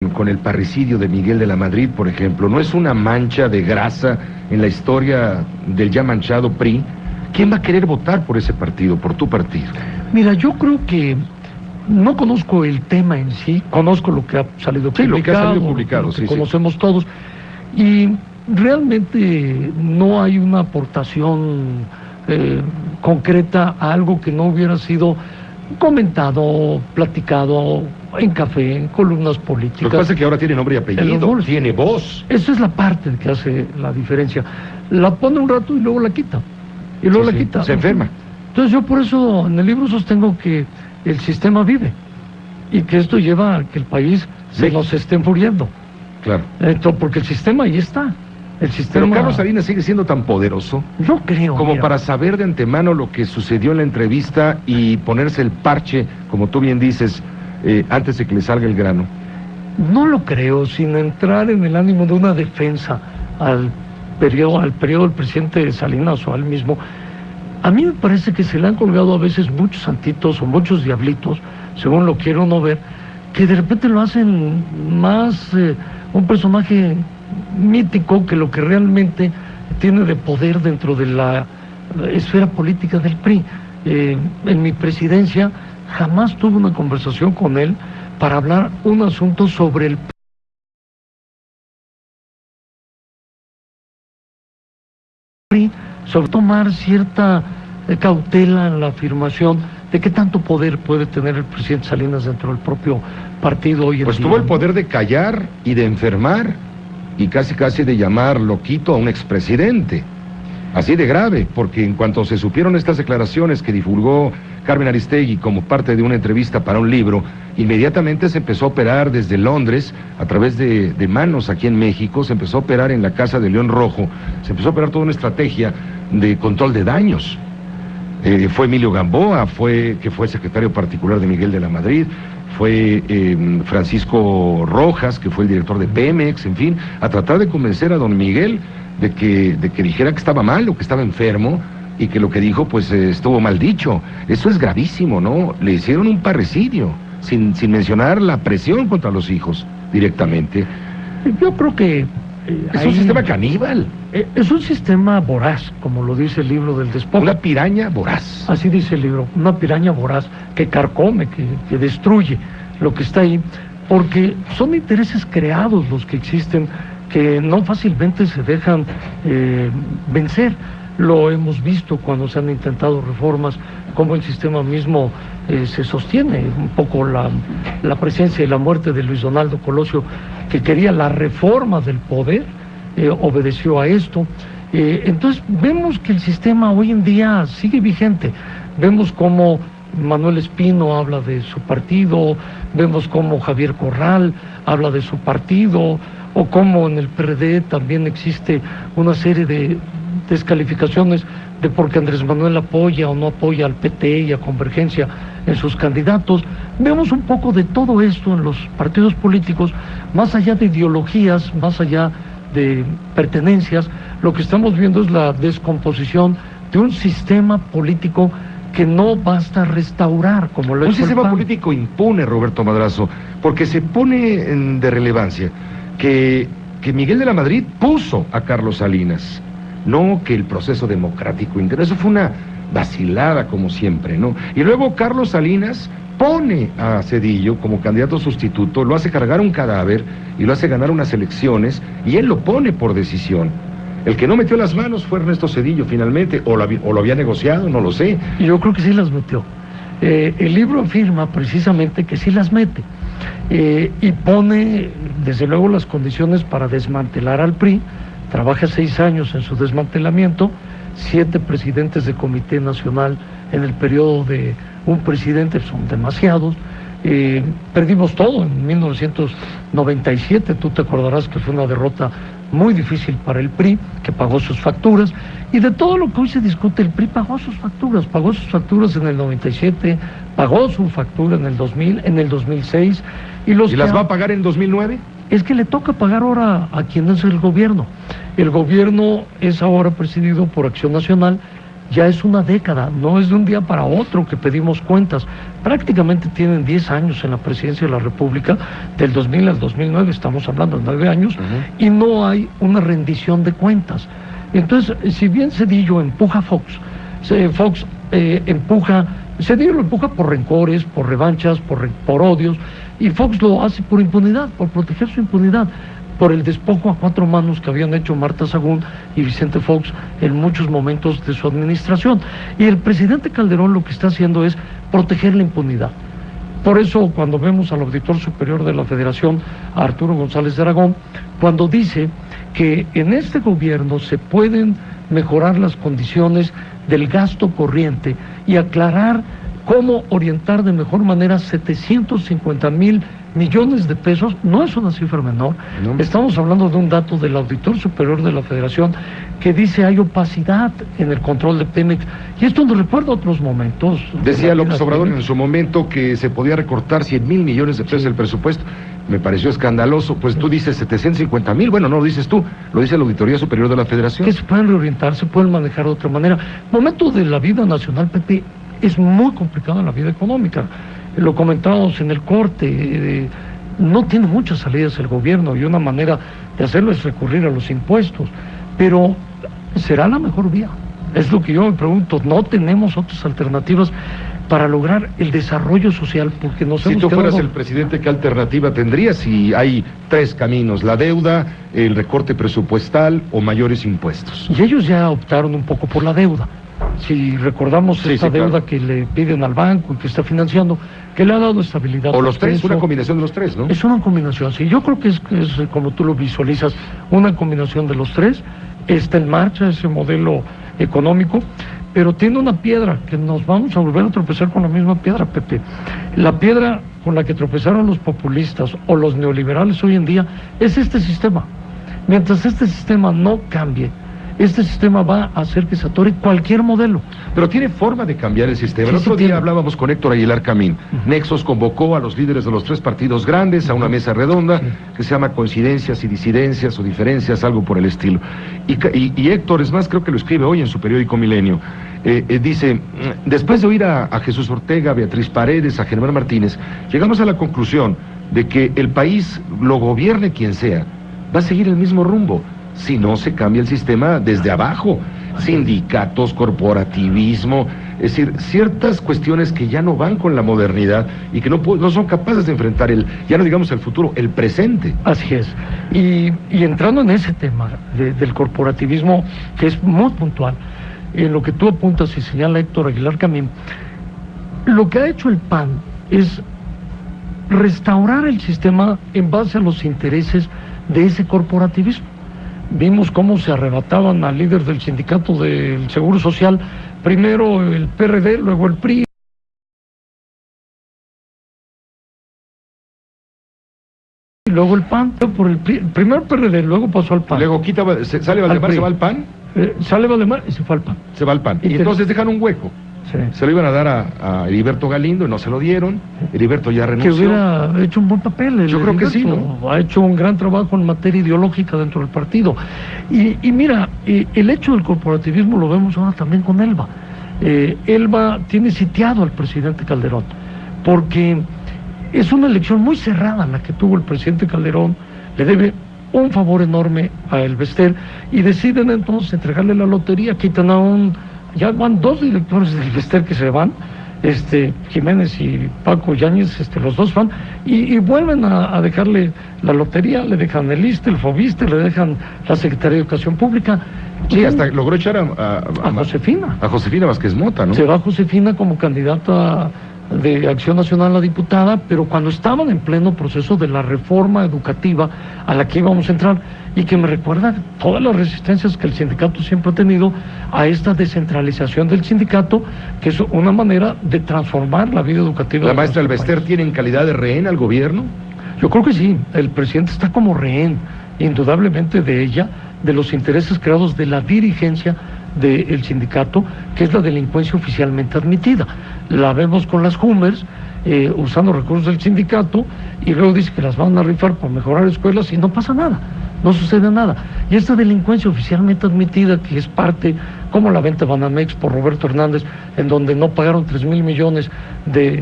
con el parricidio de Miguel de la Madrid, por ejemplo? ¿No es una mancha de grasa en la historia del ya manchado PRI? ¿Quién va a querer votar por ese partido, por tu partido? Mira, yo creo que no conozco el tema en sí, conozco lo que ha salido publicado, lo que ha salido publicado, lo que conocemos todos, y realmente no hay una aportación concreta a algo que no hubiera sido comentado, platicado en café, en columnas políticas. Lo que pasa es que ahora tiene nombre y apellido, tiene voz. Esa es la parte que hace la diferencia. La pone un rato y luego la quita. Y luego la quita. Se enferma. Entonces yo por eso en el libro sostengo que el sistema vive y que esto lleva a que el país se nos esté muriendo. Claro. Entonces, porque el sistema ahí está. El sistema... Pero Carlos Salinas sigue siendo tan poderoso. Yo creo. Como para saber de antemano lo que sucedió en la entrevista y ponerse el parche, como tú bien dices, antes de que le salga el grano. No lo creo, sin entrar en el ánimo de una defensa al periodo del presidente Salinas o al mismo. A mí me parece que se le han colgado a veces muchos santitos o muchos diablitos, según lo quiero no ver, que de repente lo hacen más un personaje mítico que lo que realmente tiene de poder dentro de la esfera política del PRI. En mi presidencia jamás tuve una conversación con él para hablar un asunto sobre el PRI, sobre tomar cierta cautela en la afirmación de qué tanto poder puede tener el presidente Salinas dentro del propio partido hoy en día. Pues tuvo el poder de callar y de enfermar y casi de llamar loquito a un expresidente. Así de grave, porque en cuanto se supieron estas declaraciones que divulgó Carmen Aristegui como parte de una entrevista para un libro, inmediatamente se empezó a operar desde Londres, a través de manos aquí en México, se empezó a operar en la Casa de León Rojo, se empezó a operar toda una estrategia de control de daños. Fue Emilio Gamboa, que fue secretario particular de Miguel de la Madrid, fue Francisco Rojas, que fue el director de Pemex, en fin, a tratar de convencer a don Miguel de que dijera que estaba mal o que estaba enfermo y que lo que dijo pues estuvo mal dicho. Eso es gravísimo, ¿no? Le hicieron un parricidio, sin mencionar la presión contra los hijos directamente. Yo creo que es un sistema caníbal. Es un sistema voraz, como lo dice el libro del despojo. Una piraña voraz. Así dice el libro, una piraña voraz que carcome, que destruye lo que está ahí, porque son intereses creados los que existen, que no fácilmente se dejan vencer. Lo hemos visto cuando se han intentado reformas, cómo el sistema mismo se sostiene. Un poco la presencia y la muerte de Luis Donaldo Colosio, que quería la reforma del poder, obedeció a esto. Entonces vemos que el sistema hoy en día sigue vigente. Vemos cómo Manuel Espino habla de su partido, vemos cómo Javier Corral habla de su partido, o cómo en el PRD también existe una serie de descalificaciones de porque Andrés Manuel apoya o no apoya al PT y a Convergencia en sus candidatos. Vemos un poco de todo esto en los partidos políticos, más allá de ideologías, más allá de pertenencias. Lo que estamos viendo es la descomposición de un sistema político que no basta restaurar como lo es un sistema político impune, Roberto Madrazo, porque se pone de relevancia que Miguel de la Madrid puso a Carlos Salinas, no que el proceso democrático interno. Eso fue una vacilada como siempre, ¿no? Y luego Carlos Salinas pone a Zedillo como candidato sustituto, lo hace cargar un cadáver y lo hace ganar unas elecciones, y él lo pone por decisión. El que no metió las manos fue Ernesto Zedillo finalmente, o lo había negociado, no lo sé. Yo creo que sí las metió. El libro afirma precisamente que sí las mete, y pone desde luego las condiciones para desmantelar al PRI. Trabaja 6 años en su desmantelamiento, 7 presidentes de Comité Nacional en el periodo de un presidente, son demasiados. Perdimos todo en 1997, tú te acordarás que fue una derrota muy difícil para el PRI, que pagó sus facturas, y de todo lo que hoy se discute, el PRI pagó sus facturas en el 97, pagó su factura en el 2000, en el 2006, ¿Y las va a pagar en 2009? Es que le toca pagar ahora a quien es el gobierno. El gobierno es ahora presidido por Acción Nacional, ya es una década, no es de un día para otro que pedimos cuentas. Prácticamente tienen 10 años en la presidencia de la República, del 2000 al 2009, estamos hablando de 9 años, y no hay una rendición de cuentas. Entonces, si bien Zedillo empuja a Fox, Zedillo lo empuja por rencores, por revanchas, por odios, y Fox lo hace por impunidad, por proteger su impunidad, por el despojo a 4 manos que habían hecho Marta Sagún y Vicente Fox en muchos momentos de su administración. Y el presidente Calderón lo que está haciendo es proteger la impunidad. Por eso, cuando vemos al auditor superior de la Federación, a Arturo González de Aragón, cuando dice que en este gobierno se pueden mejorar las condiciones del gasto corriente y aclarar cómo orientar de mejor manera 750,000 millones de pesos, no es una cifra menor. No. Estamos hablando de un dato del auditor superior de la Federación que dice hay opacidad en el control de Pemex, y esto nos recuerda a otros momentos. Decía López Obrador en su momento que se podía recortar 100,000 millones de pesos del presupuesto. Me pareció escandaloso. Pues tú dices 750,000, bueno, no lo dices tú, lo dice la Auditoría Superior de la Federación. Que se pueden reorientar, se pueden manejar de otra manera. Momento de la vida nacional, Pepe, es muy complicado en la vida económica. Lo comentábamos en el corte, no tiene muchas salidas el gobierno, y una manera de hacerlo es recurrir a los impuestos, pero ¿será la mejor vía? Es lo que yo me pregunto. No tenemos otras alternativas para lograr el desarrollo social, porque nos hemos quedado... Si tú fueras el presidente, ¿qué alternativa tendrías? Si hay 3 caminos: la deuda, el recorte presupuestal o mayores impuestos. Y ellos ya optaron un poco por la deuda. Si recordamos esta deuda, claro, que le piden al banco y que está financiando, que le ha dado estabilidad. O los 3, una combinación de los 3, ¿no? Es una combinación, sí. Yo creo que es como tú lo visualizas, una combinación de los 3. Está en marcha ese modelo económico, pero tiene una piedra, que nos vamos a volver a tropezar con la misma piedra, Pepe. La piedra con la que tropezaron los populistas o los neoliberales hoy en día es este sistema. Mientras este sistema no cambie, este sistema va a hacer que se atore cualquier modelo. Pero tiene forma de cambiar el sistema. Sí, el otro día hablábamos con Héctor Aguilar Camín. Nexos convocó a los líderes de los 3 partidos grandes a una mesa redonda que se llama Coincidencias y Disidencias o Diferencias, algo por el estilo. Y Héctor, es más, creo que lo escribe hoy en su periódico Milenio. Dice, después de oír a Jesús Ortega, a Beatriz Paredes, a Germán Martínez, llegamos a la conclusión de que el país, lo gobierne quien sea, va a seguir el mismo rumbo si no se cambia el sistema desde abajo. Sindicatos, corporativismo, es decir, ciertas cuestiones que ya no van con la modernidad y que no son capaces de enfrentar ya no digamos el futuro, el presente. Así es. Y entrando en ese tema del corporativismo, que es muy puntual, en lo que tú apuntas y señala Héctor Aguilar Camín, lo que ha hecho el PAN es restaurar el sistema en base a los intereses de ese corporativismo. Vimos cómo se arrebataban al líder del sindicato del Seguro Social, primero el PRD, luego el PRI. Y luego el PAN, por el PRI, primero el PRD, luego pasó al PAN. Luego sale Valdemar, se va al PAN. Sale Valdemar y se fue al PAN. Se va al PAN. Y entonces dejan un hueco. Sí. Se lo iban a dar a Heriberto Galindo y no se lo dieron. Heriberto ya renunció. Que hubiera hecho un buen papel. Yo creo que sí, ¿no? Ha hecho un gran trabajo en materia ideológica dentro del partido. Y mira, el hecho del corporativismo lo vemos ahora también con Elba. Elba tiene sitiado al presidente Calderón, porque es una elección muy cerrada la que tuvo el presidente Calderón. Le debe un favor enorme a Elbester y deciden entonces entregarle la lotería. Quitan ya van 2 directores del Elbester que se van, Jiménez y Paco Yáñez, los 2 van, y vuelven a dejarle la lotería, le dejan el ISSSTE, el FOBISSSTE, le dejan la Secretaría de Educación Pública. Sí, hasta logró echar a Josefina. A Josefina Vázquez Mota, ¿no? Se va Josefina como candidata de Acción Nacional a diputada, pero cuando estaban en pleno proceso de la reforma educativa a la que íbamos a entrar, y que me recuerda todas las resistencias que el sindicato siempre ha tenido a esta descentralización del sindicato, que es una manera de transformar la vida educativa. ¿La maestra Elbester tiene en calidad de rehén al gobierno? Yo creo que sí, el presidente está como rehén, indudablemente, de ella, de los intereses creados de la dirigencia del sindicato, que es la delincuencia oficialmente admitida. La vemos con las Hummers, usando recursos del sindicato, y luego dice que las van a rifar para mejorar escuelas y no pasa nada. no sucede nada. Y esta delincuencia oficialmente admitida, que es parte, como la venta de Banamex por Roberto Hernández, en donde no pagaron 3,000 millones de